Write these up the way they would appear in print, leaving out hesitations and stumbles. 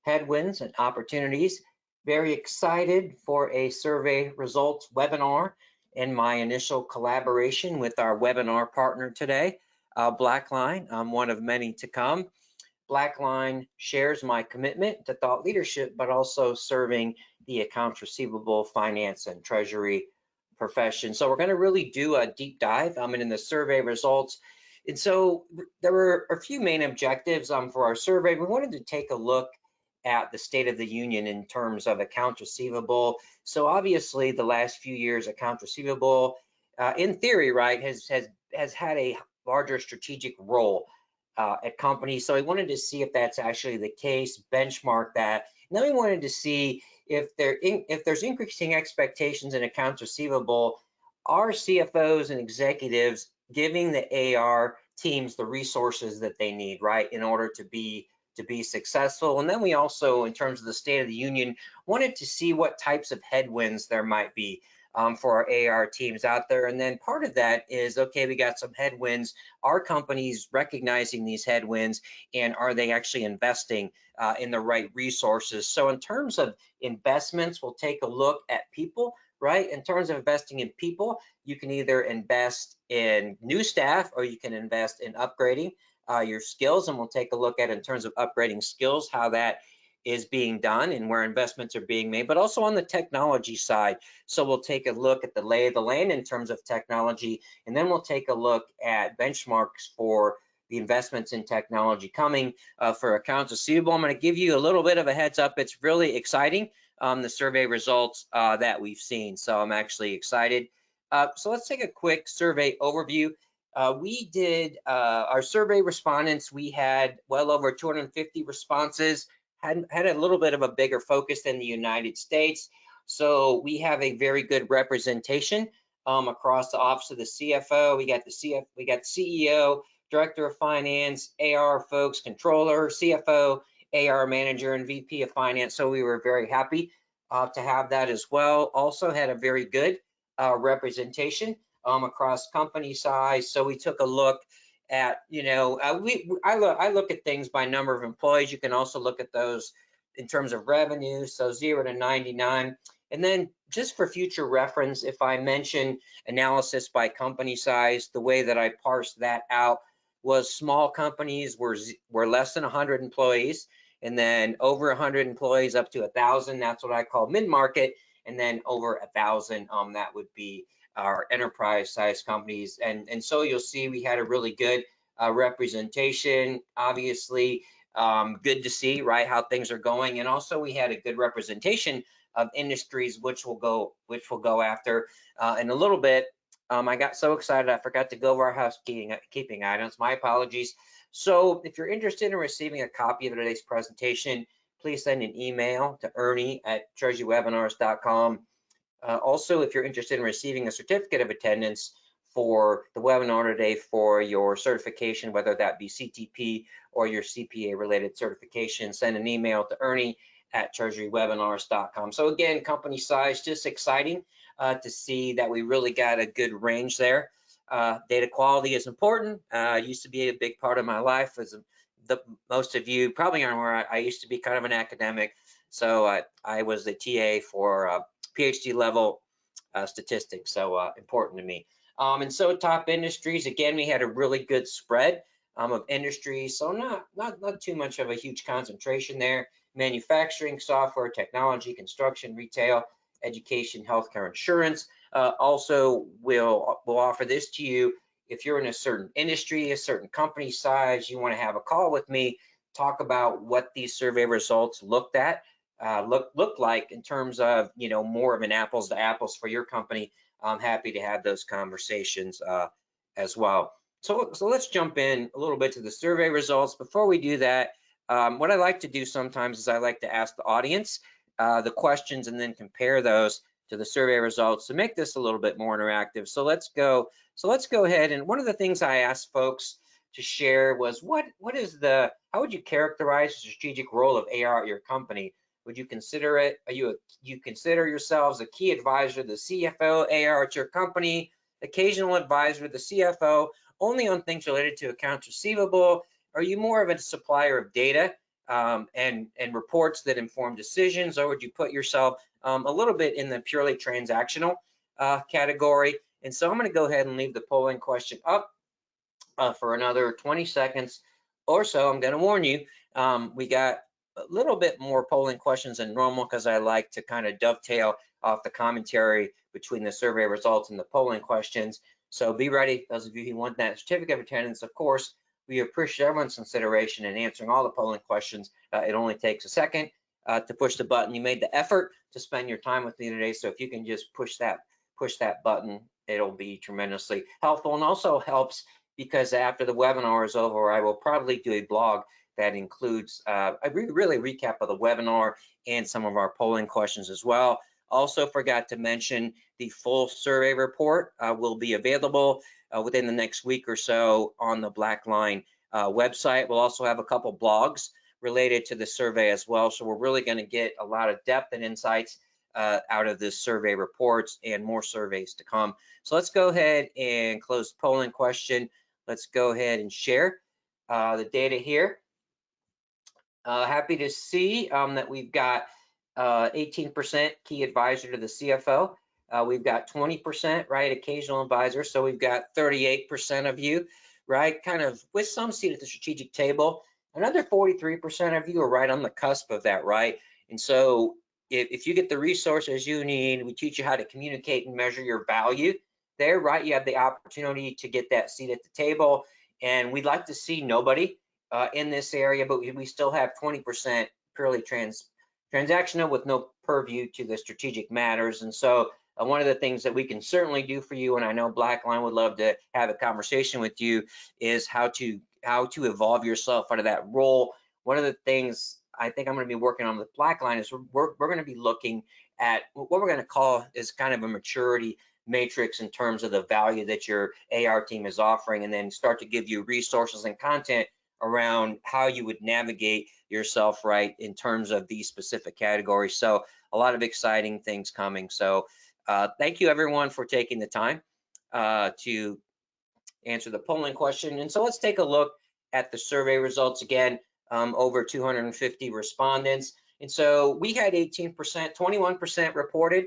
Headwinds and opportunities. Very excited for a survey results webinar in my initial collaboration with our webinar partner today, Blackline. I'm one of many to come. Blackline shares my commitment to thought leadership, but also serving the accounts receivable, finance, and treasury profession. So we're going to really do a deep dive in the survey results. And so there were a few main objectives for our survey. We wanted to take a look at the State of the Union in terms of accounts receivable. So obviously the last few years, accounts receivable, in theory, right, has had a larger strategic role at companies. So we wanted to see if that's actually the case, benchmark that. And then we wanted to see if there's increasing expectations in accounts receivable, are CFOs and executives giving the AR teams the resources that they need, right, in order to be successful. And then we also, in terms of the State of the Union, wanted to see what types of headwinds there might be for our AR teams out there. And then part of that is, okay, we got some headwinds. Are companies recognizing these headwinds, and are they actually investing in the right resources? So in terms of investments, we'll take a look at people, right? In terms of investing in people, you can either invest in new staff or you can invest in upgrading your skills, and we'll take a look at, in terms of upgrading skills, how that is being done and where investments are being made, but also on the technology side. So we'll take a look at the lay of the land in terms of technology, and then we'll take a look at benchmarks for the investments in technology coming for accounts receivable. I'm going to give you a little bit of a heads up. It's really exciting, the survey results that we've seen. So I'm actually excited. So let's take a quick survey overview. We did our survey respondents. We had well over 250 responses, had a little bit of a bigger focus than the United States. So we have a very good representation across the office of the CFO. We got CEO, Director of Finance, AR folks, Controller, CFO, AR Manager, and VP of Finance. So we were very happy to have that as well. Also had a very good representation across company size. So we took a look at, I look at things by number of employees. You can also look at those in terms of revenue, so 0 to 99. And then just for future reference, if I mention analysis by company size, the way that I parsed that out was small companies were less than 100 employees, and then over 100 employees up to 1,000. That's what I call mid-market, and then over 1,000, that would be our enterprise size companies. And so you'll see we had a really good representation. Obviously, good to see, right, how things are going. And also we had a good representation of industries, which we'll go after in a little bit. I got so excited I forgot to go over our housekeeping items. My apologies. So if you're interested in receiving a copy of today's presentation, please send an email to ernie@treasurywebinars.com. Also, if you're interested in receiving a certificate of attendance for the webinar today for your certification, whether that be CTP or your CPA related certification, send an email to ernie@treasurywebinars.com. So again, company size, just exciting to see that we really got a good range there. Data quality is important. Used to be a big part of my life. As most of you probably aren't aware, I used to be kind of an academic. So I was a TA for PhD level statistics, so important to me. And so top industries, again, we had a really good spread of industries, so not too much of a huge concentration there. Manufacturing, software, technology, construction, retail, education, healthcare, insurance. Also, we'll offer this to you if you're in a certain industry, a certain company size, you want to have a call with me, talk about what these survey results look like in terms of, more of an apples to apples for your company. I'm happy to have those conversations as well. So let's jump in a little bit to the survey results. Before we do that, what I like to do sometimes is I like to ask the audience the questions and then compare those to the survey results to make this a little bit more interactive. So let's go ahead. And one of the things I asked folks to share was how would you characterize the strategic role of AR at your company? Would you consider it? You consider yourselves a key advisor to the CFO, AR at your company, occasional advisor to the CFO, only on things related to accounts receivable? Are you more of a supplier of data and reports that inform decisions, or would you put yourself a little bit in the purely transactional category? And so I'm going to go ahead and leave the polling question up for another 20 seconds or so. I'm going to warn you, we got a little bit more polling questions than normal because I like to kind of dovetail off the commentary between the survey results and the polling questions. So be ready, those of you who want that certificate of attendance. Of course, we appreciate everyone's consideration in answering all the polling questions. It only takes a second to push the button. You made the effort to spend your time with me today, so if you can just push that button, it'll be tremendously helpful, and also helps because after the webinar is over, I will probably do a blog that includes a really recap of the webinar and some of our polling questions as well. Also forgot to mention the full survey report will be available within the next week or so on the Blackline website. We'll also have a couple blogs related to the survey as well. So we're really going to get a lot of depth and insights out of this survey reports and more surveys to come. So let's go ahead and close the polling question. Let's go ahead and share the data here. Happy to see that we've got 18% key advisor to the CFO. We've got 20%, right, occasional advisor. So we've got 38% of you, right, kind of with some seat at the strategic table. Another 43% of you are right on the cusp of that, right? And so if you get the resources you need, we teach you how to communicate and measure your value there, right? You have the opportunity to get that seat at the table. And we'd like to see nobody in this area, but we still have 20% purely transactional with no purview to the strategic matters. And so one of the things that we can certainly do for you, and I know Blackline would love to have a conversation with you, is how to evolve yourself out of that role. One of the things I think I'm going to be working on with Blackline is we're going to be looking at what we're going to call is kind of a maturity matrix in terms of the value that your AR team is offering, and then start to give you resources and content around how you would navigate yourself right in terms of these specific categories. So a lot of exciting things coming. So thank you everyone for taking the time to answer the polling question. And so let's take a look at the survey results again. Over 250 respondents. And so we had 18%, 21% reported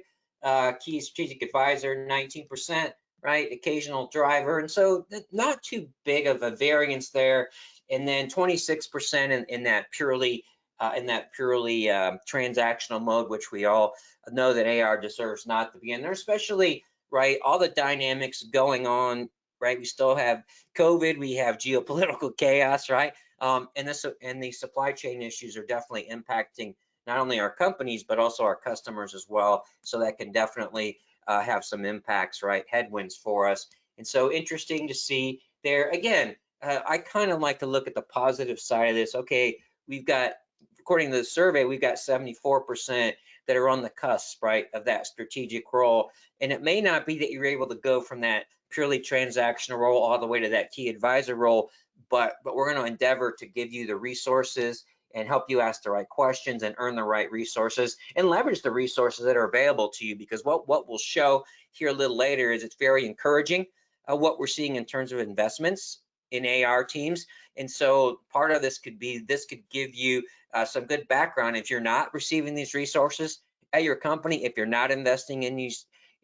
key strategic advisor, 19%, right, occasional driver. And so not too big of a variance there. And then 26% in that purely transactional mode, which we all know that AR deserves not to be in there, especially, right, all the dynamics going on, right? We still have COVID, we have geopolitical chaos, right? And the supply chain issues are definitely impacting not only our companies, but also our customers as well. So that can definitely have some impacts, right? Headwinds for us. And so interesting to see there. Again, I kind of like to look at the positive side of this. Okay, we've got, according to the survey, we've got 74% that are on the cusp, right, of that strategic role. And it may not be that you're able to go from that purely transactional role all the way to that key advisor role, but we're going to endeavor to give you the resources and help you ask the right questions and earn the right resources and leverage the resources that are available to you, because what we'll show here a little later is it's very encouraging what we're seeing in terms of investments in AR teams. And so part of this could give you some good background if you're not receiving these resources at your company. If you're not investing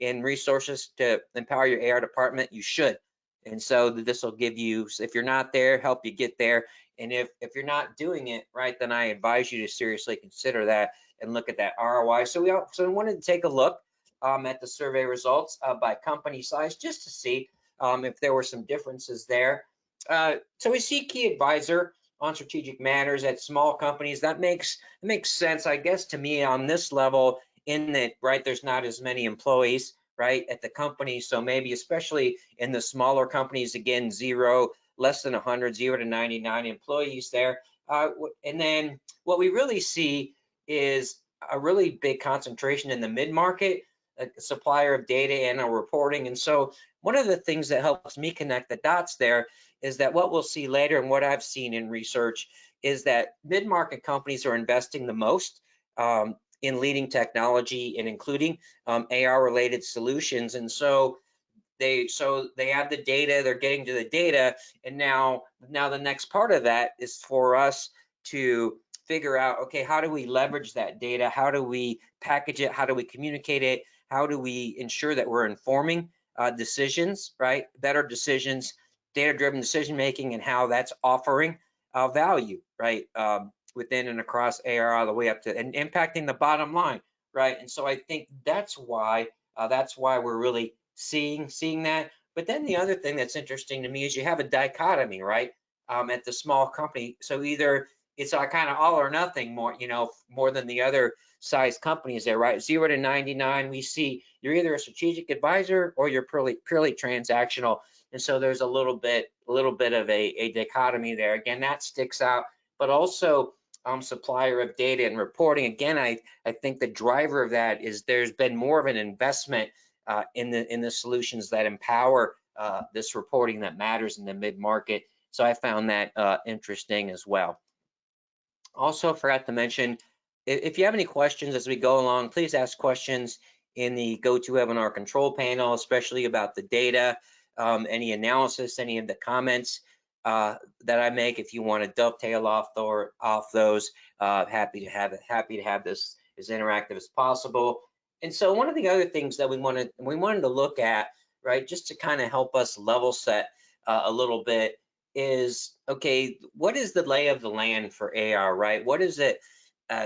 in resources to empower your AR department, you should. And so this will give you, if you're not there, help you get there. And if you're not doing it, right, then I advise you to seriously consider that and look at that ROI. So we wanted to take a look at the survey results by company size just to see if there were some differences there. So we see key advisor on strategic matters at small companies. That makes sense, I guess, to me on this level, in that, right, there's not as many employees, right, at the company. So maybe especially in the smaller companies, again, less than 100, 0 to 99 employees there. And then what we really see is a really big concentration in the mid-market, a supplier of data and reporting. And so one of the things that helps me connect the dots there is that what we'll see later, and what I've seen in research, is that mid-market companies are investing the most in leading technology and including AR-related solutions. And so they have the data, they're getting to the data, and now the next part of that is for us to figure out, okay, how do we leverage that data? How do we package it? How do we communicate it? How do we ensure that we're informing decisions, right? Better decisions, data-driven decision making, and how that's offering value, right? Within and across AR all the way up to and impacting the bottom line, right? And so I think that's why we're really seeing that. But then the other thing that's interesting to me is you have a dichotomy, right? At the small company. So either it's kind of all or nothing more, more than the other size companies there, right? 0 to 99, we see you're either a strategic advisor or you're purely transactional. And so there's a little bit of a dichotomy there. Again, that sticks out, but also supplier of data and reporting. Again, I think the driver of that is there's been more of an investment in the solutions that empower this reporting that matters in the mid-market. So I found that interesting as well. Also forgot to mention, if you have any questions as we go along, please ask questions in the GoToWebinar control panel, especially about the data, any analysis, any of the comments that I make. If you want to dovetail off those, happy to have this as interactive as possible. And so one of the other things that we wanted to look at, right, just to kind of help us level set a little bit, is, okay, what is the lay of the land for AR, right? What is it?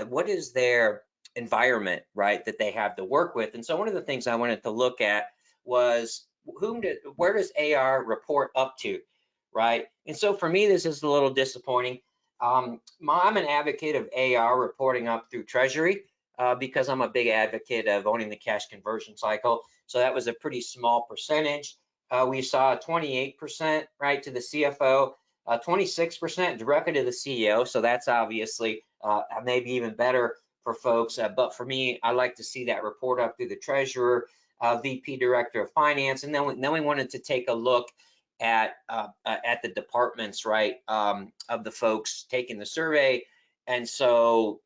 What is their environment, right, that they have to work with? And so one of the things I wanted to look at was where does AR report up to, right? And so for me, this is a little disappointing. I'm an advocate of AR reporting up through Treasury because I'm a big advocate of owning the cash conversion cycle. So that was a pretty small percentage. We saw 28%, right, to the CFO, 26% directly to the CEO. So that's obviously maybe even better for folks. But for me, I like to see that report up through the treasurer, VP director of finance. And then we wanted to take a look at the departments, right, of the folks taking the survey. And so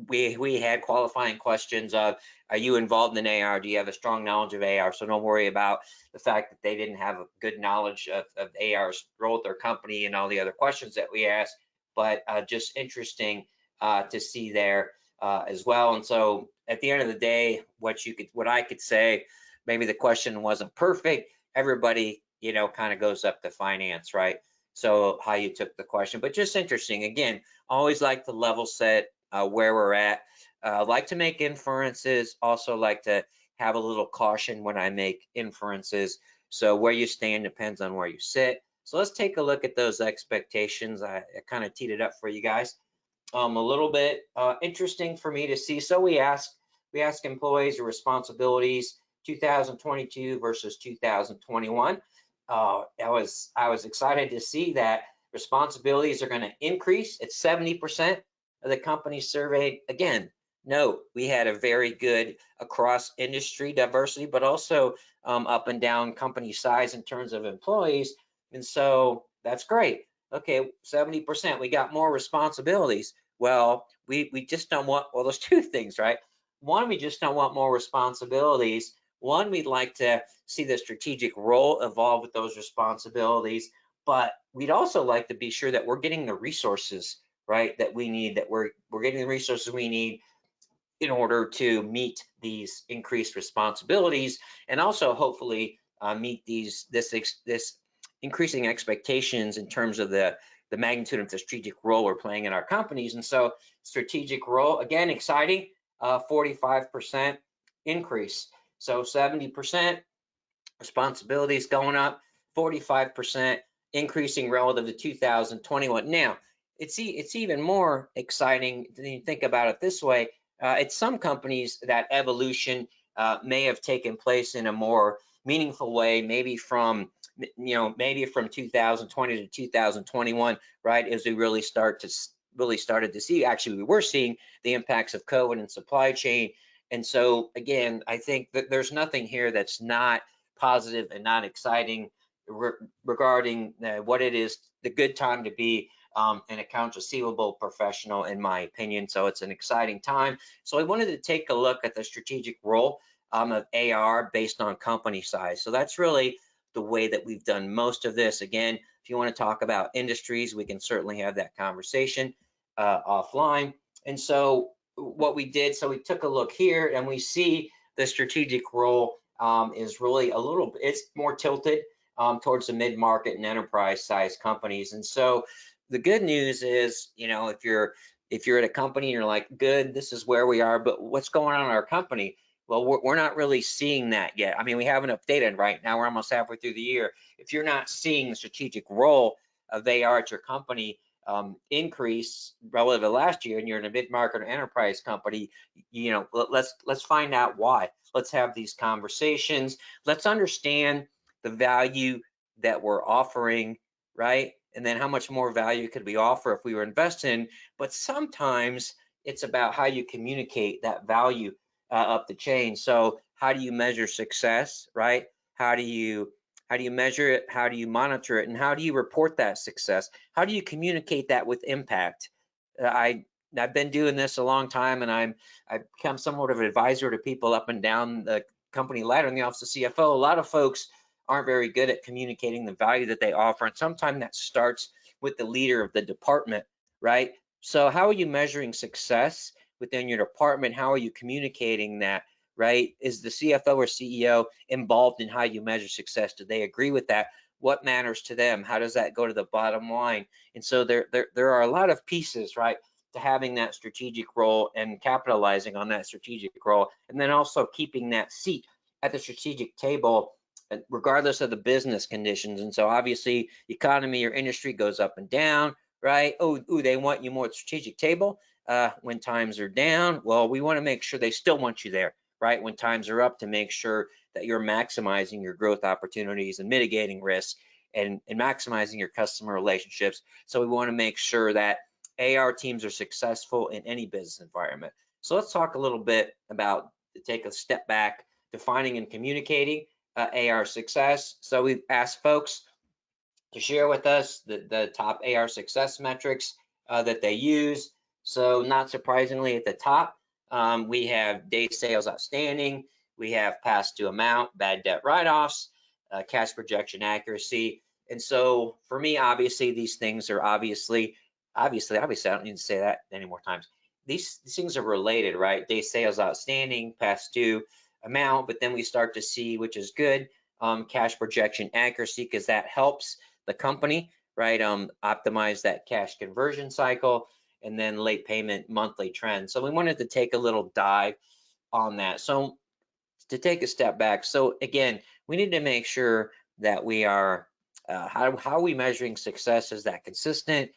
we had qualifying questions of, are you involved in AR? Do you have a strong knowledge of AR? So don't worry about the fact that they didn't have a good knowledge of AR's role at their company and all the other questions that we asked, but just interesting to see there as well. And so at the end of the day, what I could say, maybe the question wasn't perfect. Everybody, kind of goes up to finance, right? So how you took the question, but just interesting. Again, always like to level set where we're at. Like to make inferences, also like to have a little caution when I make inferences. So where you stand depends on where you sit. So let's take a look at those expectations. I kind of teed it up for you guys. A little bit interesting for me to see. So we ask employees their responsibilities 2022 versus 2021. I was excited to see that responsibilities are going to increase. It's 70% of the companies surveyed. Again, note we had a very good across industry diversity, but also up and down company size in terms of employees. And so that's great. Okay, 70%, we got more responsibilities. Well, we just don't want, well, there's two things, right? One, we just don't want more responsibilities. One, we'd like to see the strategic role evolve with those responsibilities, but we'd also like to be sure that we're getting the resources, right, that we need, that we're getting the resources we need in order to meet these increased responsibilities, and also hopefully meet this increasing expectations in terms of the magnitude of the strategic role we're playing in our companies. And so strategic role, again, exciting, 45% increase. So 70% responsibilities going up, 45% increasing relative to 2021. Now, it's even more exciting when you think about it this way. At some companies, that evolution may have taken place in a more meaningful way, maybe from 2020 to 2021, right? As we really started to see, actually, we were seeing the impacts of COVID and supply chain. And so again, I think that there's nothing here that's not positive and not exciting regarding what it is, the good time to be an accounts receivable professional, in my opinion. So it's an exciting time. So I wanted to take a look at the strategic role of AR based on company size. So that's really the way that we've done most of this. Again, if you want to talk about industries, we can certainly have that conversation. offline. And so what we did, so we took a look here and we see the strategic role is really a little, it's more tilted towards the mid-market and enterprise size companies. And so the good news is, if you're at a company and you're like, good, this is where we are, but what's going on in our company? Well, we're not really seeing that yet. I mean, we haven't updated right now. We're almost halfway through the year. If you're not seeing the strategic role of AR at your company increase relative to last year, and you're in a mid-market or enterprise company, let's find out why. Let's have these conversations. Let's understand the value that we're offering, right? And then how much more value could we offer if we were investing? But sometimes it's about how you communicate that value up the chain. So how do you measure success, right? How do you measure it? How do you monitor it? And how do you report that success? How do you communicate that with impact? I've been doing this a long time, and I've become somewhat of an advisor to people up and down the company ladder in the office of CFO. A lot of folks aren't very good at communicating the value that they offer, and sometimes that starts with the leader of the department, right? So how are you measuring success within your department? How are you communicating that, right? Is the CFO or CEO involved in how you measure success? Do they agree with that? What matters to them? How does that go to the bottom line? And so there are a lot of pieces, right, to having that strategic role and capitalizing on that strategic role, and then also keeping that seat at the strategic table regardless of the business conditions. And so obviously economy or industry goes up and down, right? Oh, they want you more at the strategic table when times are down. Well, we want to make sure they still want you there, right? When times are up, to make sure that you're maximizing your growth opportunities and mitigating risk and maximizing your customer relationships. So we want to make sure that AR teams are successful in any business environment. So let's talk a little bit about, take a step back, defining and communicating AR success. So we've asked folks to share with us the top AR success metrics that they use. So not surprisingly, at the top, we have day sales outstanding, we have past due amount, bad debt write-offs, cash projection accuracy. And so for me, obviously, these things are obviously, I don't need to say that any more times. These things are related, right? Day sales outstanding, past due amount, but then we start to see, which is good, cash projection accuracy, because that helps the company, right, optimize that cash conversion cycle, and then late payment monthly trend. So we wanted to take a little dive on that. So to take a step back, so again, we need to make sure that we are, how are we measuring success? Is that consistent?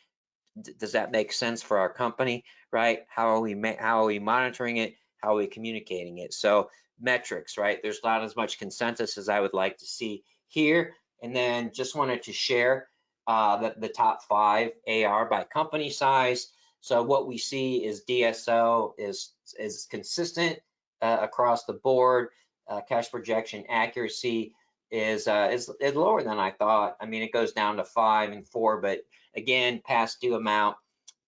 Does that make sense for our company, right? How are we monitoring it? How are we communicating it? So metrics, right? There's not as much consensus as I would like to see here. And then just wanted to share the top 5 AR by company size. So what we see is DSO is consistent across the board. Cash projection accuracy is lower than I thought. I mean, it goes down to 5 and 4, but again, past due amount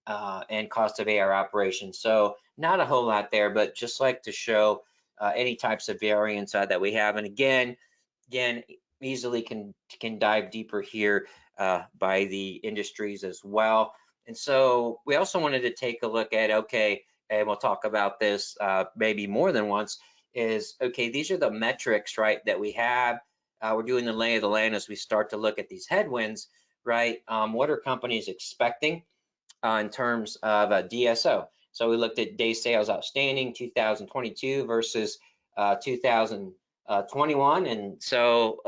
and cost of AR operations. So not a whole lot there, but just like to show any types of variance that we have. And again, easily can dive deeper here by the industries as well. And so we also wanted to take a look at, okay, and we'll talk about this maybe more than once, is, okay, these are the metrics, right, that we have. We're doing the lay of the land as we start to look at these headwinds, right? What are companies expecting in terms of DSO? So we looked at day sales outstanding 2022 versus 2021, and so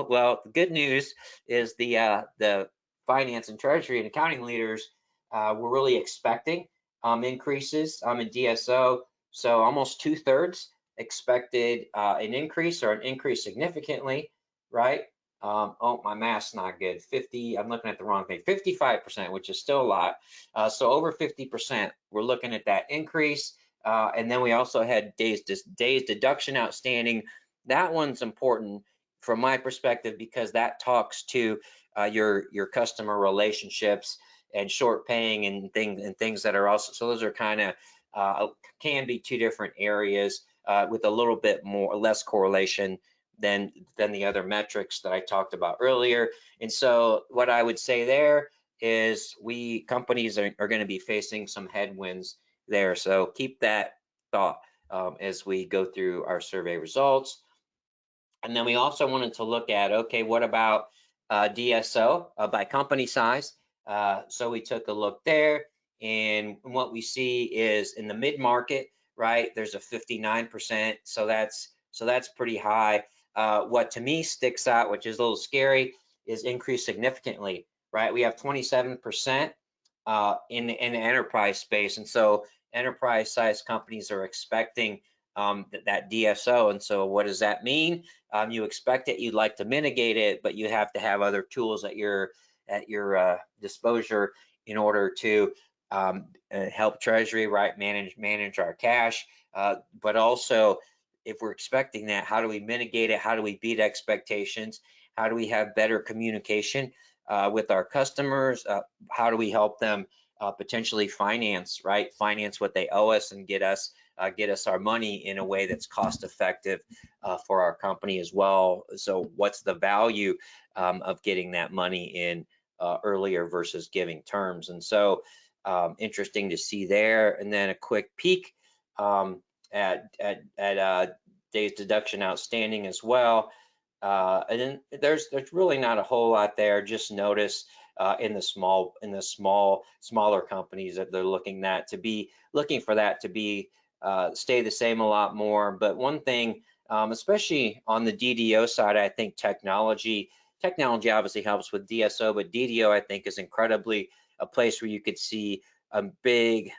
well, the good news is the finance and treasury and accounting leaders were really expecting increases in DSO. So almost 2/3 expected an increase, or an increase significantly, right? Oh, my math's not good. 50, I'm looking at the wrong thing. 55%, which is still a lot. So over 50%, we're looking at that increase. And then we also had days deduction outstanding. That one's important from my perspective, because that talks to your customer relationships and short paying and things that are also, so those are kind of can be 2 different areas with a little bit more or less correlation than the other metrics that I talked about earlier. And so what I would say there, is companies are going to be facing some headwinds there. So keep that thought as we go through our survey results. And then we also wanted to look at, okay, what about DSO by company size? So we took a look there, and what we see is in the mid-market, right, there's a 59%, so that's pretty high. What to me sticks out, which is a little scary, is increased significantly, right? We have 27% in the enterprise space, and so enterprise-sized companies are expecting that DSO. And so what does that mean? You expect it, you'd like to mitigate it, but you have to have other tools at your disposal in order to help Treasury, right, manage our cash. But also, if we're expecting that, how do we mitigate it? How do we beat expectations? How do we have better communication with our customers? How do we help them potentially finance what they owe us and get us our money in a way that's cost effective for our company as well. So what's the value of getting that money in earlier versus giving terms? And so interesting to see there. And then a quick peek at days deduction outstanding as well. And then there's really not a whole lot there. Just notice in the smaller companies that they're looking for that to be stay the same a lot more. But one thing, especially on the DDO side, I think technology obviously helps with DSO, but DDO I think is incredibly a place where you could see a big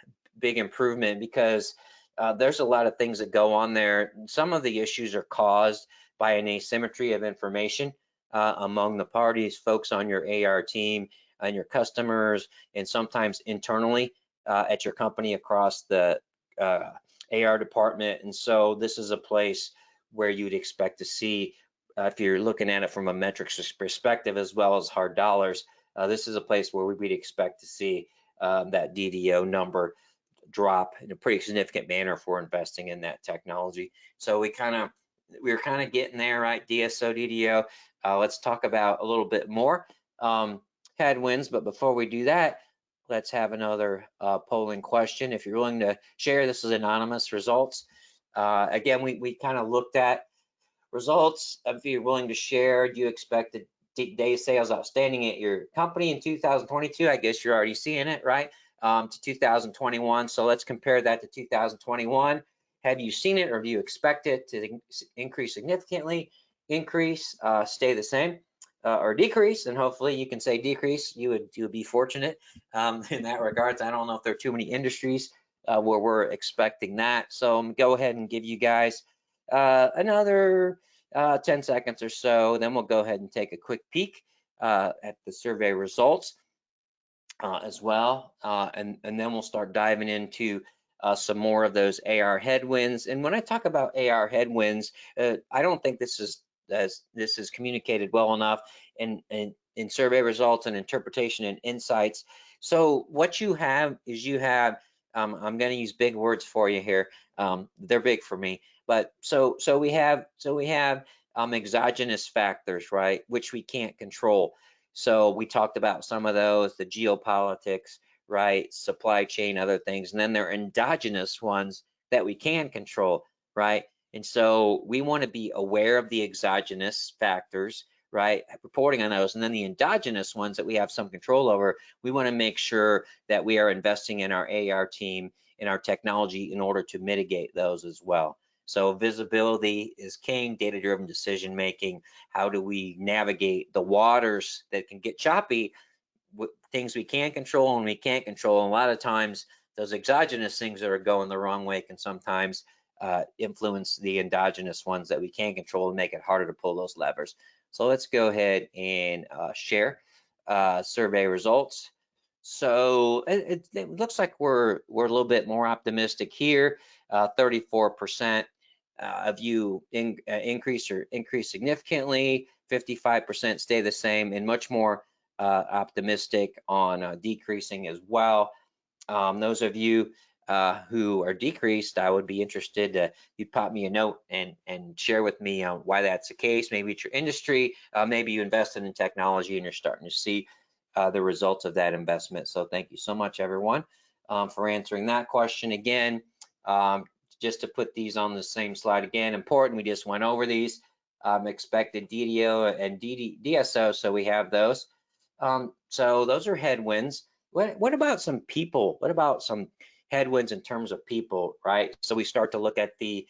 improvement, because there's a lot of things that go on there. Some of the issues are caused by an asymmetry of information among the parties, folks on your AR team and your customers, and sometimes internally at your company across the AR department. And so this is a place where you'd expect to see, if you're looking at it from a metrics perspective as well as hard dollars, this is a place where we'd expect to see that DDO number drop in a pretty significant manner for investing in that technology. So we're kind of getting there, right? DSO, DDO. Let's talk about a little bit more headwinds, but before we do that, let's have another polling question. If you're willing to share, this is anonymous results. Again, we kind of looked at results. If you're willing to share, do you expect the day sales outstanding at your company in 2022? I guess you're already seeing it, right? To 2021. So let's compare that to 2021. Have you seen it, or do you expect it to increase significantly, increase, stay the same, or decrease? And hopefully you can say decrease. You would be fortunate in that regards. I don't know if there are too many industries where we're expecting that. So I'm go ahead and give you guys another 10 seconds or so. Then we'll go ahead and take a quick peek at the survey results as well. And then we'll start diving into some more of those AR headwinds. And when I talk about AR headwinds, I don't think this is communicated well enough in survey results and interpretation and insights. So what you have is I'm going to use big words for you here. They're big for me, but so we have exogenous factors, right, which we can't control. So we talked about some of those, the geopolitics, right, supply chain, other things, and then there are endogenous ones that we can control, right? And so we want to be aware of the exogenous factors, right, reporting on those, and then the endogenous ones that we have some control over. We want to make sure that we are investing in our AR team, in our technology, in order to mitigate those as well. So visibility is king, data-driven decision making. How do we navigate the waters that can get choppy with things we can control and we can't control? And a lot of times those exogenous things that are going the wrong way can sometimes influence the endogenous ones that we can control and make it harder to pull those levers. So let's go ahead and share survey results. So it looks like we're a little bit more optimistic here. 34% of you increase significantly, 55% stay the same, and much more optimistic on decreasing as well. Those of you who are decreased, I would be interested to you pop me a note and share with me why that's the case. Maybe it's your industry, maybe you invested in technology and you're starting to see the results of that investment. So thank you so much, everyone, for answering that question. Again, just to put these on the same slide again, important, we just went over these, expected DDO and DSO, so we have those. So those are headwinds. What about some people? What about some headwinds in terms of people, right? So we start to look at the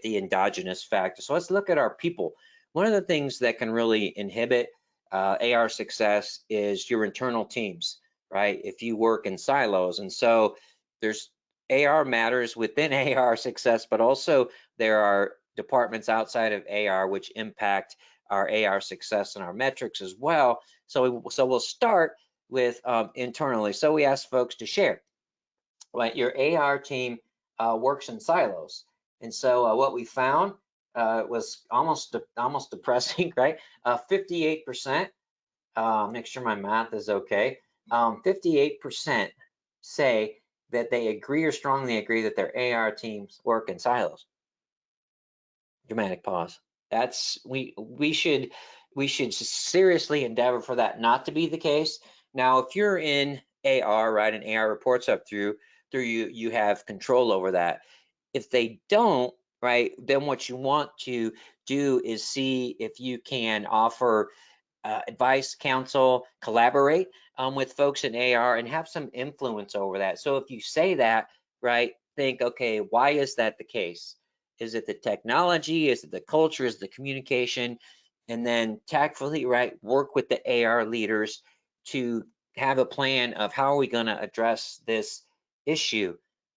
endogenous factors. So let's look at our people. One of the things that can really inhibit AR success is your internal teams, right? If you work in silos, and so there's AR matters within AR success, but also there are departments outside of AR which impact our AR success and our metrics as well. So we'll start with internally. So we ask folks to share. Right, your AR team works in silos, and so what we found was almost depressing, right? 58%. Make sure my math is okay. 58% say that they agree or strongly agree that their AR teams work in silos. Dramatic pause. That's we should seriously endeavor for that not to be the case. Now, if you're in AR, right, and AR reports up through you have control over that. If they don't, right, then what you want to do is see if you can offer advice, counsel, collaborate with folks in AR and have some influence over that. So if you say that, right, think, okay, why is that the case? Is it the technology? Is it the culture? Is it the communication? And then tactfully, right, work with the AR leaders to have a plan of how are we going to address this issue,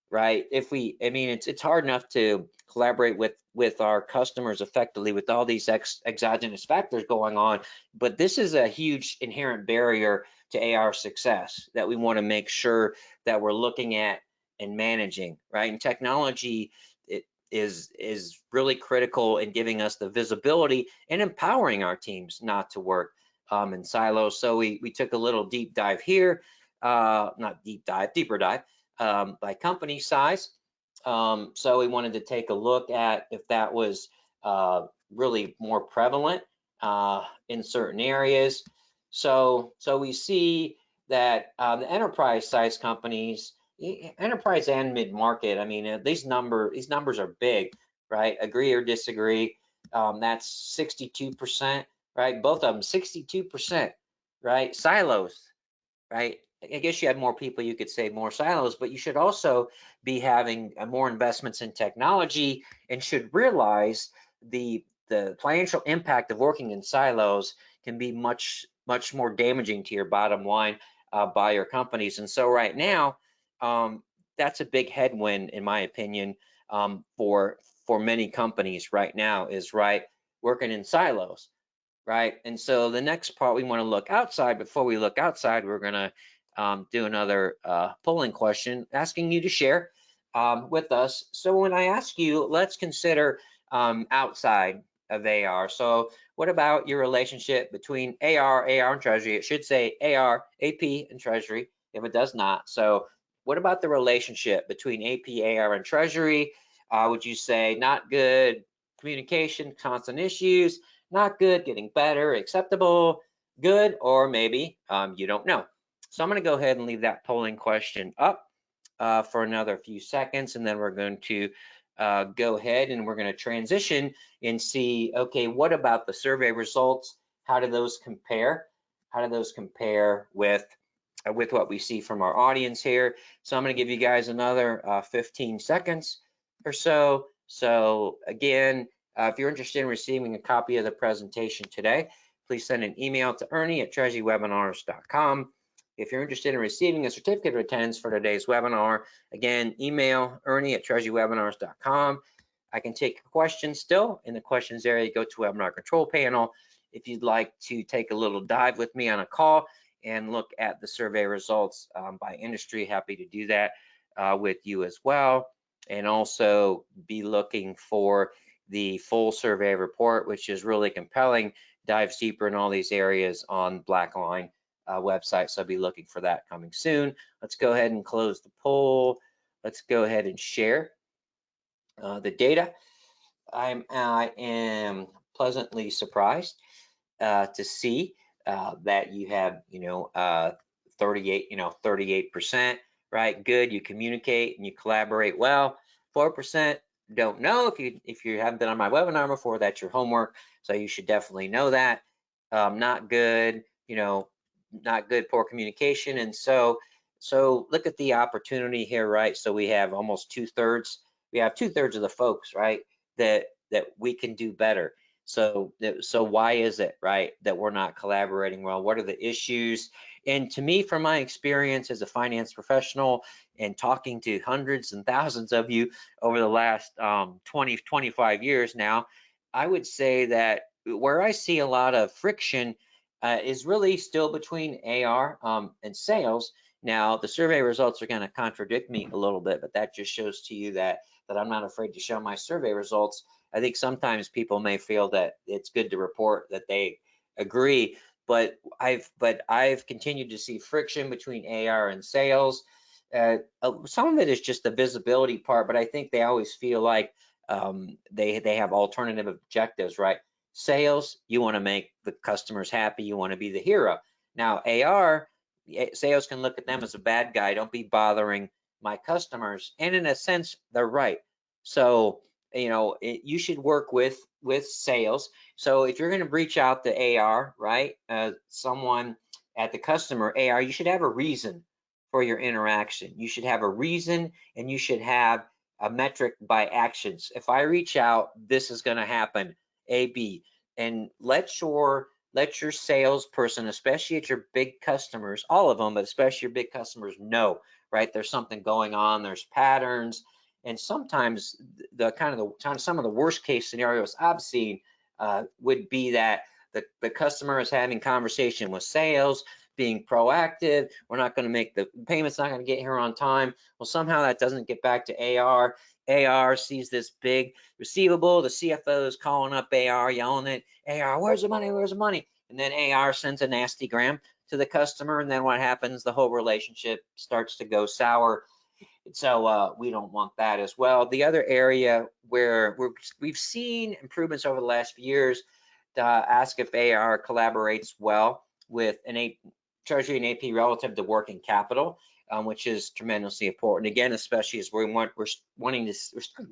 right? I mean, it's hard enough to collaborate with our customers effectively with all these exogenous factors going on, but this is a huge inherent barrier to AR success that we want to make sure that we're looking at and managing, right? And technology is really critical in giving us the visibility and empowering our teams not to work in silos. So we took a little deep dive here, not deep dive, deeper dive by company size. So we wanted to take a look at if that was really more prevalent in certain areas. So we see that the enterprise size companies, enterprise and mid-market, I mean, these numbers are big, right? Agree or disagree? That's 62%, right? Both of them, 62%, right? Silos, right? I guess you have more people, you could say more silos, but you should also be having more investments in technology and should realize the financial impact of working in silos can be much more damaging to your bottom line by your companies. And so right now, that's a big headwind, in my opinion, for many companies right now is right working in silos, right? And so the next part we want to look outside. Before we look outside, we're going to do another polling question asking you to share with us. So when I ask you, let's consider outside of AR. So what about your relationship between AR and Treasury? It should say AR, AP, and Treasury if it does not. So what about the relationship between AP, AR, and Treasury? Would you say not good, communication, constant issues, not good, getting better, acceptable, good, or maybe you don't know? So I'm going to go ahead and leave that polling question up for another few seconds, and then we're going to go ahead and we're going to transition and see, okay, what about the survey results? How do those compare? How do those compare with what we see from our audience here? So I'm going to give you guys another 15 seconds or so. So again, if you're interested in receiving a copy of the presentation today, please send an email to Ernie@treasurywebinars.com. If you're interested in receiving a certificate of attendance for today's webinar, again, email Ernie@treasurywebinars.com. I can take questions still. In the questions area, go to Webinar Control Panel. If you'd like to take a little dive with me on a call and look at the survey results by industry, happy to do that with you as well. And also be looking for the full survey report, which is really compelling, dives deeper in all these areas on Blackline website. So I'll be looking for that coming soon. Let's go ahead and close the poll. Let's go ahead and share the data. I am pleasantly surprised to see that you have, 38%, right? Good. You communicate and you collaborate well. 4% don't know. If you haven't been on my webinar before, that's your homework. So you should definitely know that. Not good, not good, poor communication. And so look at the opportunity here, right? So we have almost 2/3. We have 2/3 of the folks, right, that we can do better. So why is it, right, that we're not collaborating well? What are the issues? And to me, from my experience as a finance professional and talking to hundreds and thousands of you over the last 20, 25 years now, I would say that where I see a lot of friction is really still between AR and sales. Now, the survey results are going to contradict me a little bit, but that just shows to you that I'm not afraid to show my survey results. I think sometimes people may feel that it's good to report that they agree, but I've continued to see friction between AR and sales. Some of it is just the visibility part, but I think they always feel like they have alternative objectives, right? Sales, you want to make the customers happy, you want to be the hero. Now, AR, sales can look at them as a bad guy. Don't be bothering my customers. And in a sense, they're right. So, you should work with sales. So if you're going to reach out to AR, right, someone at the customer AR, you should have a reason for your interaction. You should have a reason, and you should have a metric by actions. If I reach out, this is going to happen, A, B, and let your salesperson, especially at your big customers, all of them, but especially your big customers, know, right? There's something going on. There's patterns, and sometimes some of the worst case scenarios I've seen would be that the customer is having conversation with sales, being proactive. We're not going to make the payment's not going to get here on time. Well, somehow that doesn't get back to AR. AR sees this big receivable. The CFO is calling up AR, yelling at AR, "Where's the money? Where's the money?" And then AR sends a nasty gram to the customer, and then what happens? The whole relationship starts to go sour. So we don't want that as well. The other area where we've seen improvements over the last few years, to ask if AR collaborates well with an Treasury and AP relative to working capital, which is tremendously important. Again, especially as we're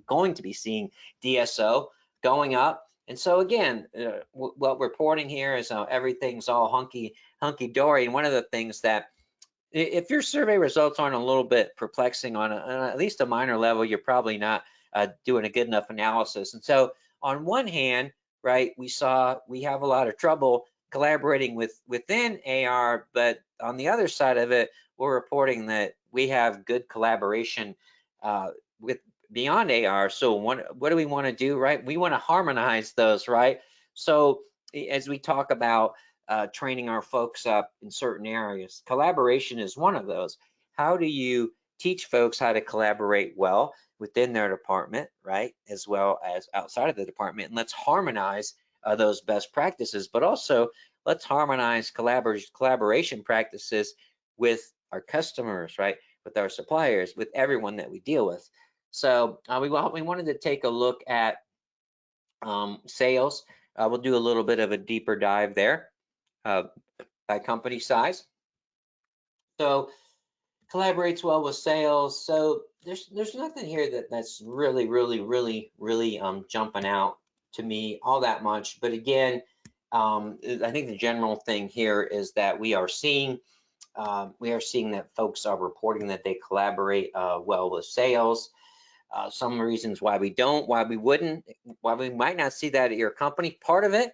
going to be seeing DSO going up. And so again, what we're reporting here is everything's all hunky dory. And one of the things that, if your survey results aren't a little bit perplexing on at least a minor level, you're probably not doing a good enough analysis. And so on one hand, right, we have a lot of trouble collaborating within AR, but on the other side of it, we're reporting that we have good collaboration with beyond AR. So what do we want to do, right? We want to harmonize those, right? So as we talk about training our folks up in certain areas, collaboration is one of those. How do you teach folks how to collaborate well within their department, right, as well as outside of the department? And let's harmonize those best practices, but also let's harmonize collaboration practices with our customers, right, with our suppliers, with everyone that we deal with. So we wanted to take a look at sales. We'll do a little bit of a deeper dive there by company size. So collaborates well with sales. So there's nothing here that's really jumping out to me all that much. But again, I think the general thing here is that we are seeing that folks are reporting that they collaborate well with sales. Some reasons why we don't, why we might not see that at your company. Part of it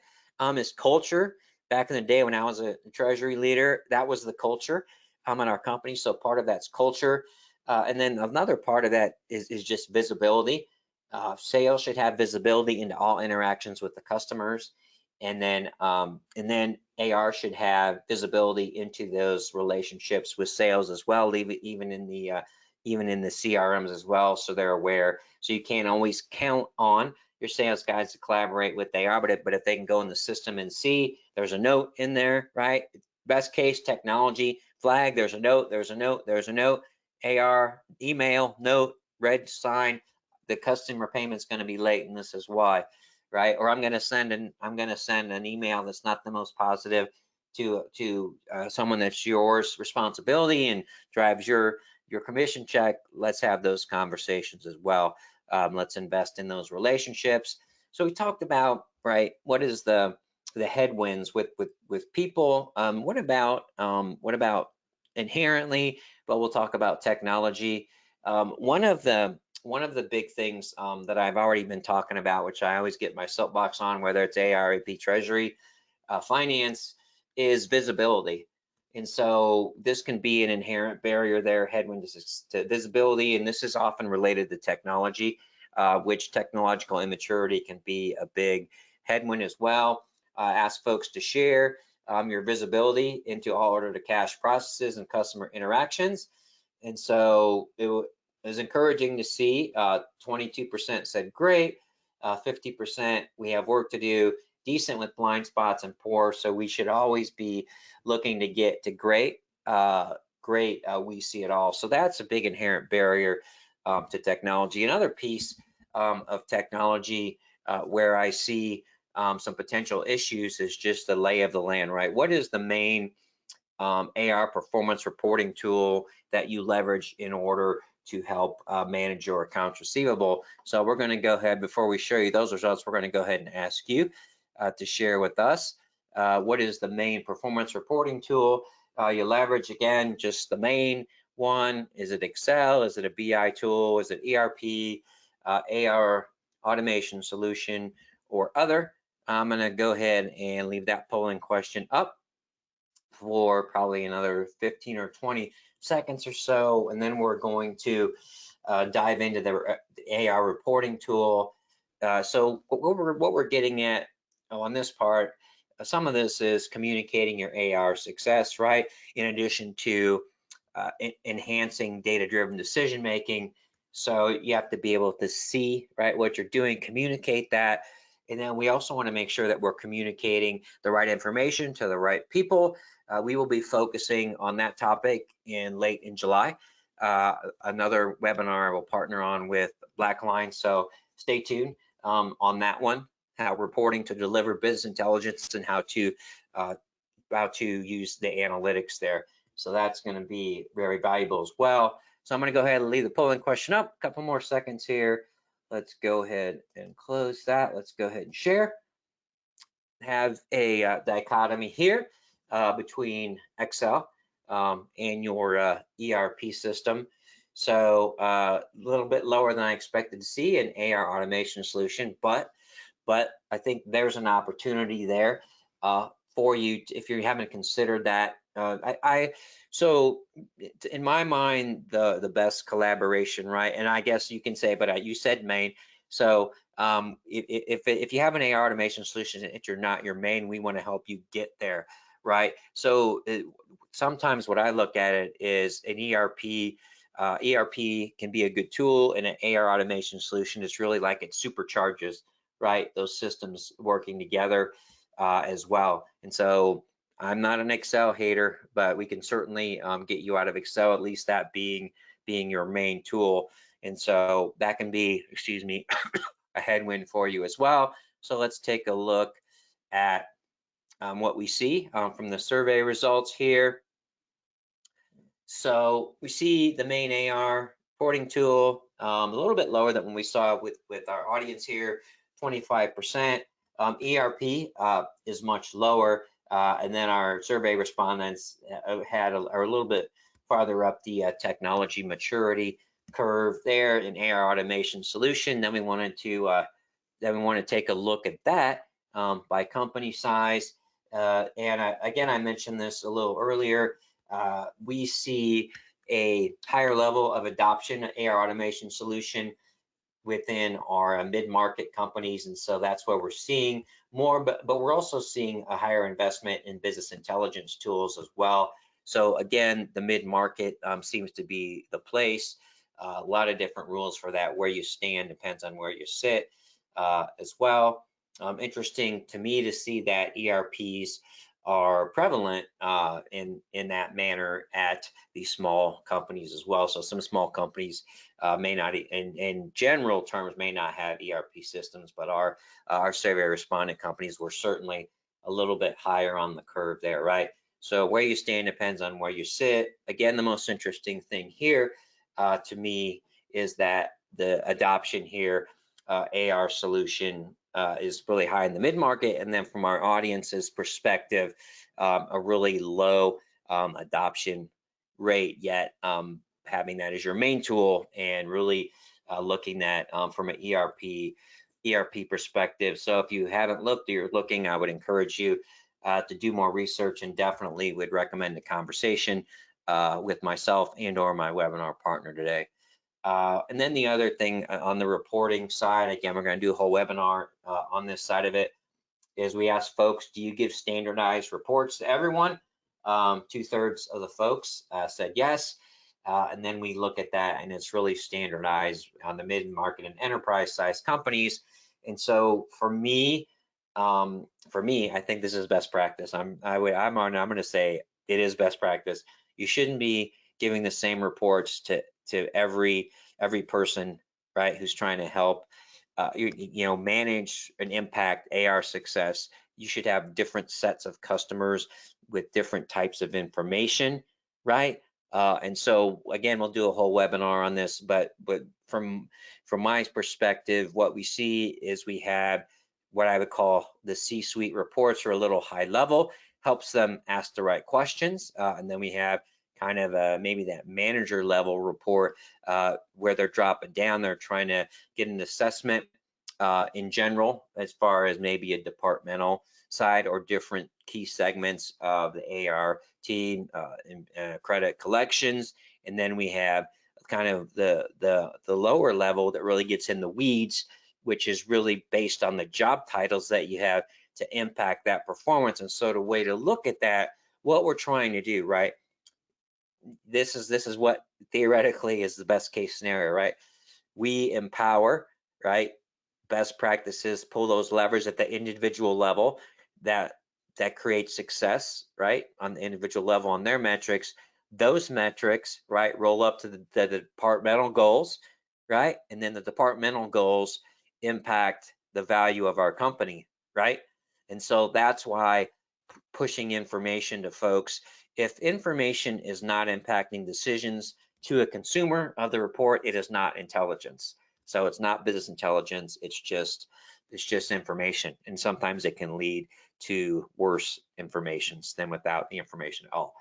is culture. Back in the day when I was a treasury leader, that was the culture in our company. So part of that's culture. And then another part of that is just visibility. Sales should have visibility into all interactions with the customers. And then AR should have visibility into those relationships with sales as well, even in the CRMs as well, so they're aware. So you can't always count on your sales guys to collaborate with AR, but if they can go in the system and see there's a note in there, right? Best case technology flag, there's a note, AR email note, red sign, the customer payment's going to be late, and this is why, right? Or I'm going to send an email that's not the most positive to someone that's yours responsibility and drives your commission check, let's have those conversations as well. Let's invest in those relationships. So we talked about, right, what is the headwinds with people? What about inherently? But we'll talk about technology. One of the big things that I've already been talking about, which I always get my soapbox on, whether it's AR, AP, Treasury, finance, is visibility. And so this can be an inherent barrier there, headwind to visibility, and this is often related to technology, which technological immaturity can be a big headwind as well. Ask folks to share your visibility into all order to cash processes and customer interactions. And so it was encouraging to see 22% said great, 50% we have work to do, decent with blind spots, and poor. So we should always be looking to get to great. We see it all. So that's a big inherent barrier to technology. Another piece of technology where I see some potential issues is just the lay of the land, right? What is the main AR performance reporting tool that you leverage in order to help manage your accounts receivable? So we're going to go ahead, before we show you those results, we're going to go ahead and ask you to share with us what is the main performance reporting tool you leverage. Again, just the main one. Is it Excel? Is it a BI tool? Is it ERP, AR automation solution, or other? I'm going to go ahead and leave that polling question up for probably another 15 or 20 seconds or so, and then we're going to dive into the AR reporting tool. So what we're getting at on this part, some of this is communicating your AR success, right? In addition to enhancing data-driven decision making. So you have to be able to see, right, what you're doing, communicate that. And then we also want to make sure that we're communicating the right information to the right people. We will be focusing on that topic late in July. Another webinar I will partner on with Blackline. So stay tuned on that one, how reporting to deliver business intelligence and how to use the analytics there. So that's going to be very valuable as well. So I'm going to go ahead and leave the polling question up. A couple more seconds here. Let's go ahead and close that. Let's go ahead and share. Have a dichotomy here between Excel and your ERP system. So a little bit lower than I expected to see an AR automation solution, but I think there's an opportunity there for you if you haven't considered that. So in my mind, the best collaboration, right? And I guess you can say, but you said main. So if you have an AR automation solution and you're not your main, we want to help you get there, right? So sometimes what I look at it is an ERP. ERP can be a good tool, and an AR automation solution is really like it supercharges, right, those systems working together as well. And so I'm not an Excel hater, but we can certainly get you out of Excel, at least that being your main tool. And so that can be, excuse me, a headwind for you as well. So let's take a look at what we see from the survey results here. So we see the main AR reporting tool a little bit lower than when we saw with our audience here, 25%. ERP is much lower, and then our survey respondents are a little bit farther up the technology maturity curve there in AR automation solution. Then we wanted to take a look at that by company size. Again, I mentioned this a little earlier. We see a higher level of adoption of AR automation solution within our mid-market companies, and so that's where we're seeing more, but we're also seeing a higher investment in business intelligence tools as well. So again, the mid-market seems to be the place. A lot of different rules for that. Where you stand depends on where you sit as well. Interesting to me to see that ERPs are prevalent in that manner at these small companies as well. So some small companies may not, in general terms, may not have ERP systems, but our survey respondent companies were certainly a little bit higher on the curve there, right? So where you stand depends on where you sit. Again, the most interesting thing here to me is that the adoption here, AR solution is really high in the mid-market, and then from our audience's perspective, a really low adoption rate, yet having that as your main tool and really looking at from an ERP perspective. So if you haven't looked or you're looking, I would encourage you to do more research, and definitely would recommend a conversation with myself and or my webinar partner today. And then the other thing on the reporting side, again, we're going to do a whole webinar on this side of it, is we ask folks, do you give standardized reports to everyone? 2/3 of the folks said yes. And then we look at that, and it's really standardized on the mid-market and enterprise-sized companies. And so for me, I think this is best practice. I'm going to say it is best practice. You shouldn't be giving the same reports to every person, right, who's trying to help manage and impact AR success. You should have different sets of customers with different types of information, right? And so again, we'll do a whole webinar on this, but from my perspective, what we see is we have what I would call the C-suite reports are a little high level, helps them ask the right questions, and then we have kind of maybe that manager level report where they're dropping down, they're trying to get an assessment in general as far as maybe a departmental side or different key segments of the AR team, credit collections. And then we have kind of the lower level that really gets in the weeds, which is really based on the job titles that you have to impact that performance. And so the way to look at that, what we're trying to do, right? This is what theoretically is the best case scenario, right? We empower, right? Best practices, pull those levers at the individual level that creates success, right? On the individual level on their metrics. Those metrics, right, roll up to the departmental goals, right? And then the departmental goals impact the value of our company, right? And so that's why pushing information to folks. If information is not impacting decisions to a consumer of the report, it is not intelligence. So it's not business intelligence, it's just information. And sometimes it can lead to worse informations than without the information at all.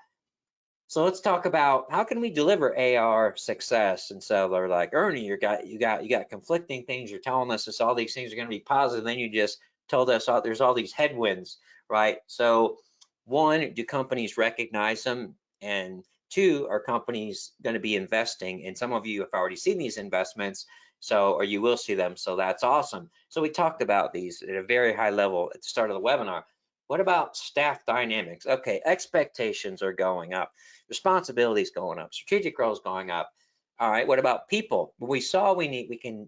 So let's talk about how can we deliver AR success. And so they're like, Ernie, you got conflicting things. You're telling us this, all these things are going to be positive. Then you just told us there's all these headwinds, right? So one, do companies recognize them? And two, are companies going to be investing? And some of you have already seen these investments, or you will see them. So that's awesome. So we talked about these at a very high level at the start of the webinar. What about staff dynamics? Okay, expectations are going up, responsibilities going up, strategic roles going up. All right, what about people? We saw we can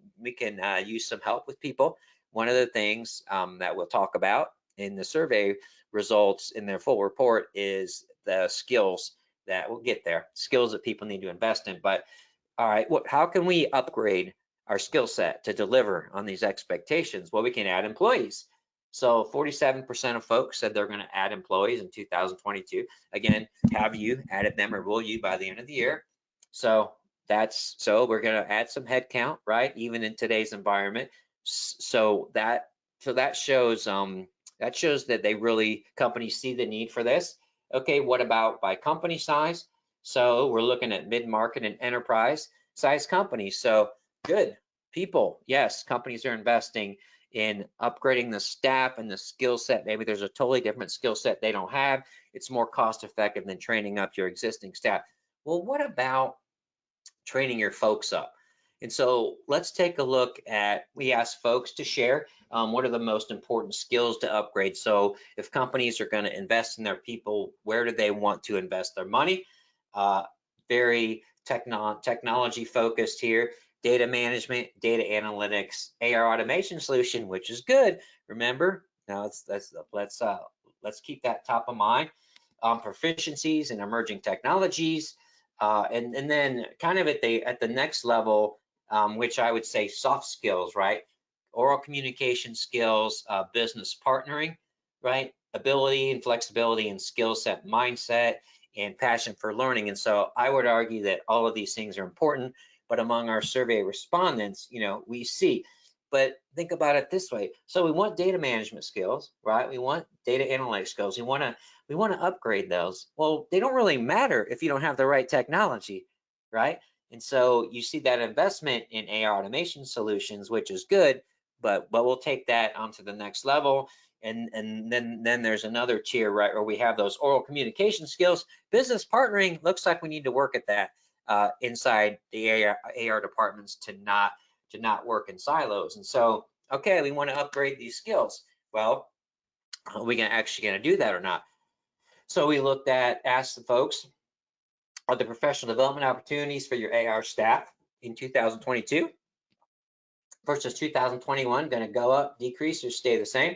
use some help with people. One of the things that we'll talk about in the survey results in their full report is the skills that we'll get there, skills that people need to invest in. But all right, how can we upgrade our skill set to deliver on these expectations? Well, we can add employees. So 47% of folks said they're going to add employees in 2022. Again, have you added them or will you by the end of the year? So we're going to add some headcount, right? Even in today's environment. So that shows that companies see the need for this. Okay, what about by company size? So we're looking at mid-market and enterprise size companies. So good people, yes, companies are investing in upgrading the staff and the skill set. Maybe there's a totally different skill set they don't have. It's more cost effective than training up your existing staff. Well, what about training your folks up? And so let's take a look at, we asked folks to share what are the most important skills to upgrade. So if companies are going to invest in their people, where do they want to invest their money? Very technology focused here. Data management, data analytics, AR automation solution, which is good. Remember, now let's keep that top of mind. Proficiencies in emerging technologies, and then kind of at the next level, which I would say soft skills, right? Oral communication skills, business partnering, right? Ability and flexibility and skill set, mindset, and passion for learning. And so I would argue that all of these things are important, but among our survey respondents, we see. But think about it this way. So we want data management skills, right? We want data analytics skills. We want to upgrade those. Well, they don't really matter if you don't have the right technology, right? And so you see that investment in AR automation solutions, which is good, but we'll take that onto the next level. And then there's another tier, right, where we have those oral communication skills. Business partnering looks like we need to work at that inside the AR departments to not work in silos. And so, okay, we want to upgrade these skills. Well, are we actually going to do that or not? So we asked the folks, are the professional development opportunities for your AR staff in 2022 versus 2021 going to go up, decrease, or stay the same?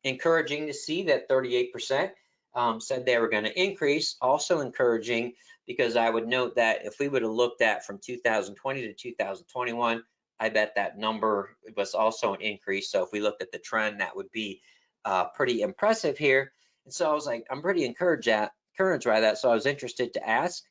Encouraging to see that 38% said they were going to increase. Also encouraging, because I would note that if we would have looked at from 2020 to 2021, I bet that number was also an increase. So if we looked at the trend, that would be pretty impressive here. And so I was like, I'm pretty encouraged by that. So I was interested to ask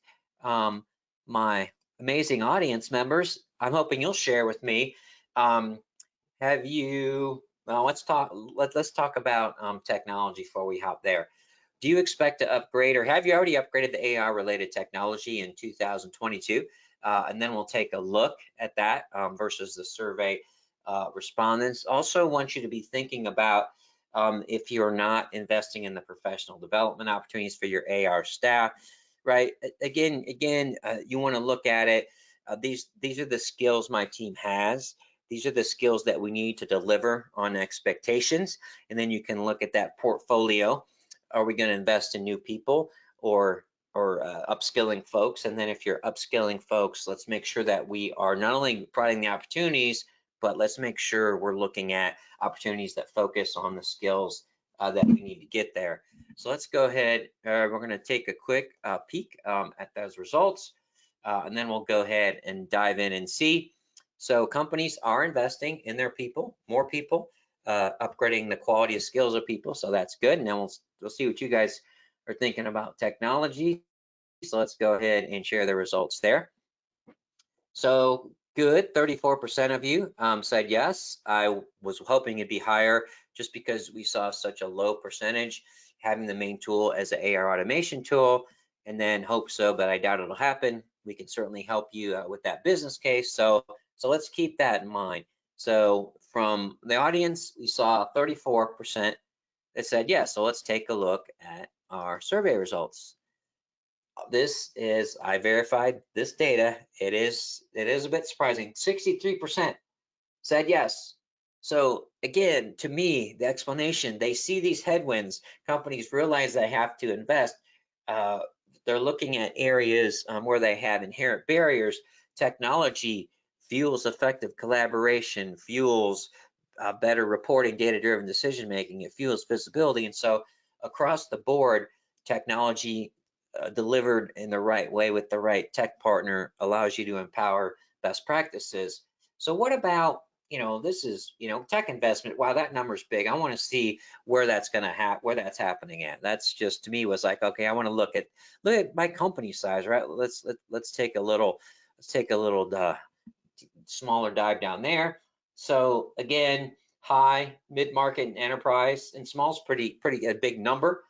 my amazing audience members. I'm hoping you'll share with me. Have you? Well, let's talk about technology before we hop there. Do you expect to upgrade, or have you already upgraded the AR related technology in 2022? And then we'll take a look at that versus the survey respondents. Also want you to be thinking about if you're not investing in the professional development opportunities for your AR staff, right? Again, you want to look at it. These are the skills my team has. These are the skills that we need to deliver on expectations. And then you can look at that portfolio. Are we going to invest in new people or upskilling folks? And then if you're upskilling folks, let's make sure that we are not only providing the opportunities, but let's make sure we're looking at opportunities that focus on the skills that we need to get there. So let's go ahead. We're going to take a quick peek at those results, and then we'll go ahead and dive in and see. So companies are investing in their people, more people, upgrading the quality of skills of people. So that's good. And then we'll see what you guys are thinking about technology. So let's go ahead and share the results there. So good, 34% of you said yes. I was hoping it'd be higher just because we saw such a low percentage having the main tool as an AR automation tool, and then hope so, but I doubt it'll happen. We can certainly help you with that business case. So let's keep that in mind. So from the audience, we saw 34% that said yes. So let's take a look at our survey results. I verified this data. It is a bit surprising. 63% said yes. So again, to me, the explanation, they see these headwinds. Companies realize they have to invest. They're looking at areas where they have inherent barriers. Technology fuels effective collaboration, fuels better reporting, data-driven decision-making. It fuels visibility. And so across the board, technology delivered in the right way with the right tech partner allows you to empower best practices. So what about, this is, tech investment. Wow, that number's big. I want to see where that's going to happen, where that's happening at. That's just, to me, was like, okay, I want to look at my company size, right? Let's take a little smaller dive down there. So again, high, mid-market, and enterprise, and small is pretty a big number.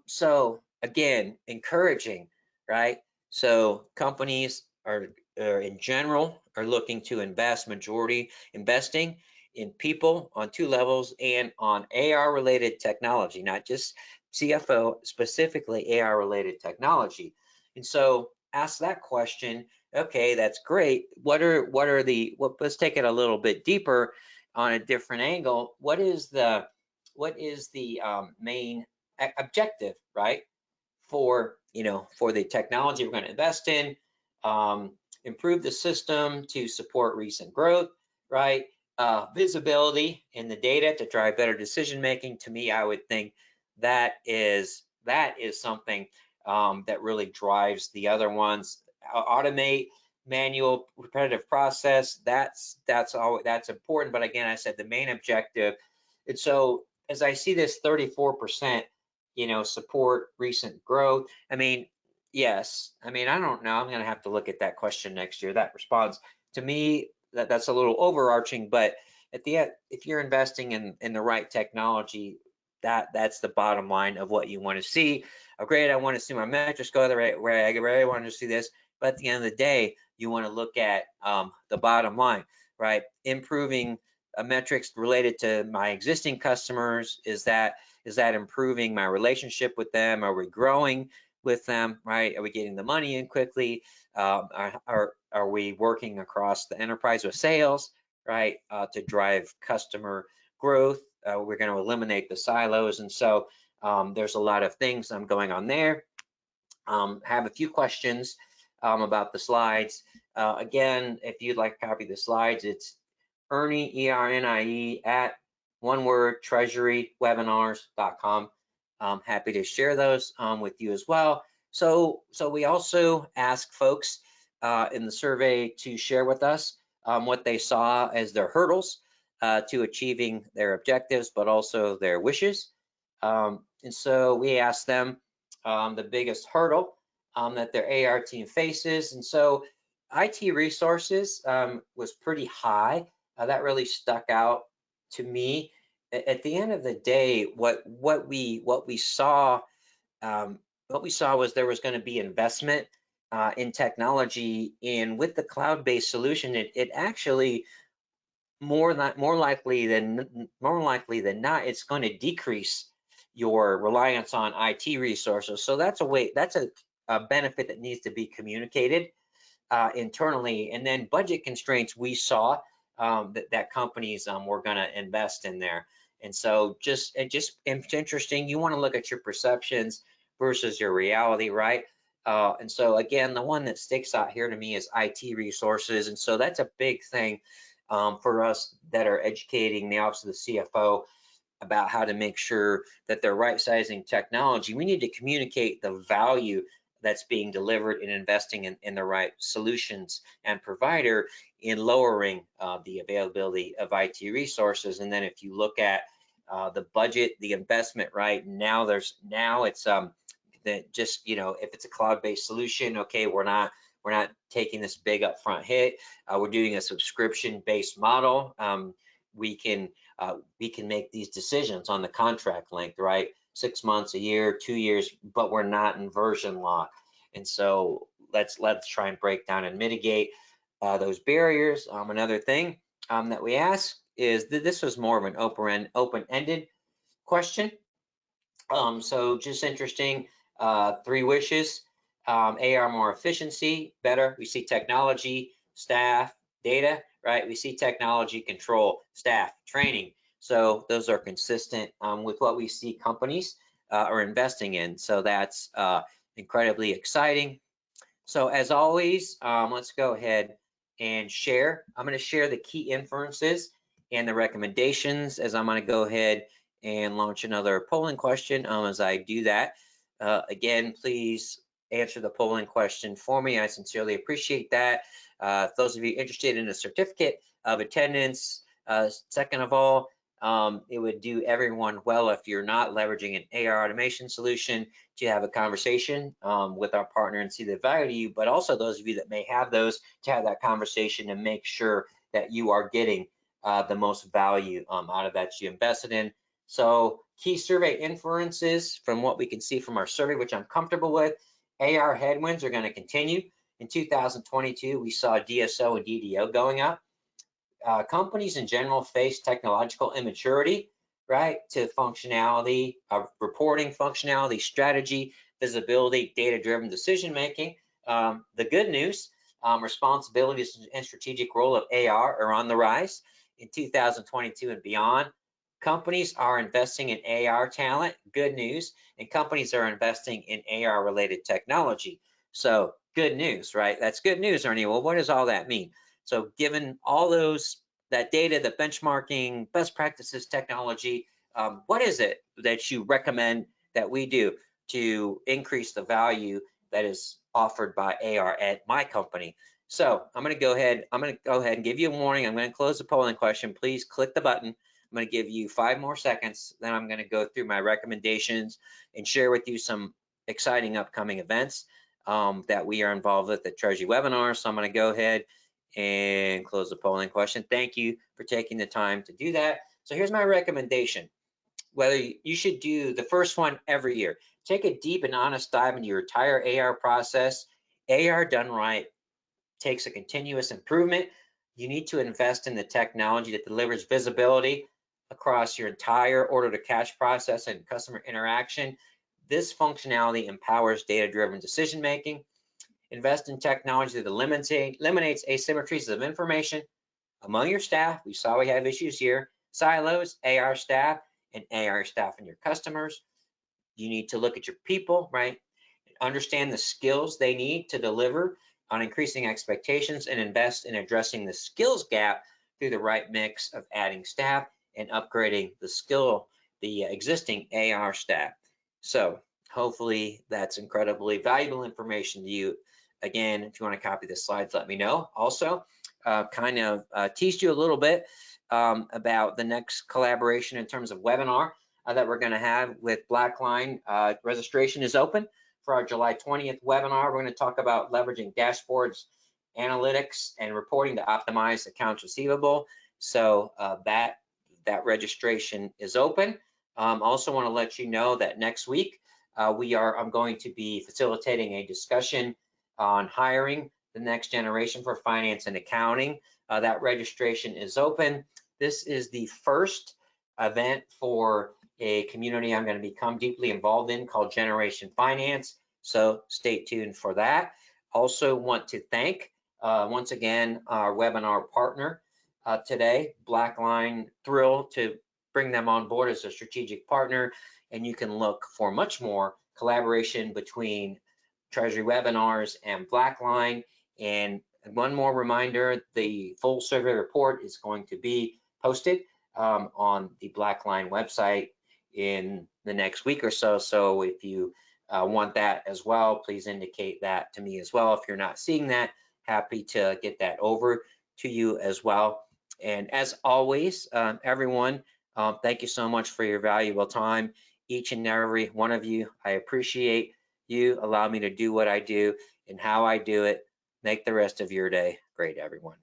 So again, encouraging, right? So companies are in general are looking to investing in people on two levels and on AR related technology, not just CFO, specifically AR related technology. And so ask that question. Okay, that's great. Let's take it a little bit deeper on a different angle. What is the main objective, right? For the technology we're going to invest in, improve the system to support recent growth, right? Visibility in the data to drive better decision making. To me, I would think that is something that really drives the other ones. Automate manual repetitive process. That's important. But again, I said the main objective. And as I see this 34%, support recent growth. I mean, yes. I mean, I don't know. I'm going to have to look at that question next year. That response to me, that's a little overarching, but at the end, if you're investing in the right technology, that's the bottom line of what you want to see. Oh, great, I want to see my metrics go the right way. I really want to see this, but at the end of the day, you want to look at the bottom line, right? Improving metrics related to my existing customers. Is that improving my relationship with them? Are we growing with them, right? Are we getting the money in quickly? Are we working across the enterprise with sales, right, to drive customer growth? We're going to eliminate the silos, and so there's a lot of things going on there. Have a few questions about the slides. Again, if you'd like to copy the slides, it's Ernie, E-R-N-I-E, at one word, treasurywebinars.com. I'm happy to share those with you as well. So we also ask folks in the survey to share with us what they saw as their hurdles to achieving their objectives, but also their wishes. And so we asked them the biggest hurdle that their AR team faces. And so IT resources was pretty high. That really stuck out to me. At the end of the day, what we saw was there was going to be investment in technology, and with the cloud-based solution, it actually more likely than not, it's going to decrease your reliance on IT resources. So that's a benefit that needs to be communicated internally. And then budget constraints, we saw that companies were going to invest in there. And so it's interesting. You want to look at your perceptions versus your reality, right? And so again, the one that sticks out here to me is IT resources. And so that's a big thing for us that are educating the office of the CFO about how to make sure that they're right sizing technology. We need to communicate the value that's being delivered in investing in the right solutions and provider in lowering the availability of IT resources. And then if you look at the budget, the investment, right now, it's that just, if it's a cloud-based solution, okay, we're not taking this big upfront hit. We're doing a subscription-based model. We can make these decisions on the contract length, right? 6 months, a year, 2 years, but we're not in version lock. And so let's try and break down and mitigate those barriers. Another thing that we ask is that this was more of an open-ended question. So just interesting, 3 wishes. AR more efficiency, better. We see technology, staff, data, right? We see technology, control, staff, training. So those are consistent with what we see companies are investing in. So that's incredibly exciting. So as always, let's go ahead and share. I'm going to share the key inferences and the recommendations as I'm going to go ahead and launch another polling question as I do that. Again, please answer the polling question for me. I sincerely appreciate that. Those of you interested in a certificate of attendance, second of all, it would do everyone well if you're not leveraging an AR automation solution to have a conversation with our partner and see the value to you, but also those of you that may have those to have that conversation and make sure that you are getting the most value out of that you invested in. So key survey inferences from what we can see from our survey, which I'm comfortable with. AR headwinds are going to continue. In 2022, we saw DSO and DDO going up. Companies in general face technological immaturity, right, to functionality, reporting functionality, strategy, visibility, data-driven decision-making. The good news, responsibilities and strategic role of AR are on the rise in 2022 and beyond. Companies are investing in AR talent, good news, and companies are investing in AR-related technology. So good news, right? That's good news, Ernie. Well, what does all that mean? So given all that data, the benchmarking, best practices, technology, what is it that you recommend that we do to increase the value that is offered by AR at my company? So I'm going to go ahead and give you a warning. I'm going to close the polling question. Please click the button. I'm going to give you 5 more seconds. Then I'm going to go through my recommendations and share with you some exciting upcoming events that we are involved with at Treasury Webinar. So I'm going to go ahead and close the polling question. Thank you for taking the time to do that. So here's my recommendation. Whether you should do the first one every year, take a deep and honest dive into your entire AR process. AR done right takes a continuous improvement. You need to invest in the technology that delivers visibility across your entire order to cash process and customer interaction. This functionality empowers data-driven decision making. Invest in technology that eliminates asymmetries of information among your staff. We saw we have issues here. Silos, AR staff, and AR staff and your customers. You need to look at your people, right? Understand the skills they need to deliver on increasing expectations, and invest in addressing the skills gap through the right mix of adding staff and upgrading the existing AR staff. So hopefully that's incredibly valuable information to you. Again, if you want to copy the slides, let me know. Also, teased you a little bit about the next collaboration in terms of webinar that we're going to have with Blackline. Registration is open for our July 20th webinar. We're going to talk about leveraging dashboards, analytics, and reporting to optimize accounts receivable. So that registration is open. Also want to let you know that next week I'm going to be facilitating a discussion on hiring the next generation for finance and accounting. That registration is open. This is the first event for a community I'm going to become deeply involved in called Generation Finance. So stay tuned for that. Also want to thank once again our webinar partner today, Blackline. Thrilled to bring them on board as a strategic partner, and you can look for much more collaboration between Treasury Webinars and Blackline. And one more reminder, the full survey report is going to be posted on the Blackline website in the next week or so. So if you want that as well, please indicate that to me as well. If you're not seeing that, happy to get that over to you as well. And as always, everyone, thank you so much for your valuable time. Each and every one of you, I appreciate you. Allow me to do what I do and how I do it. Make the rest of your day great, everyone.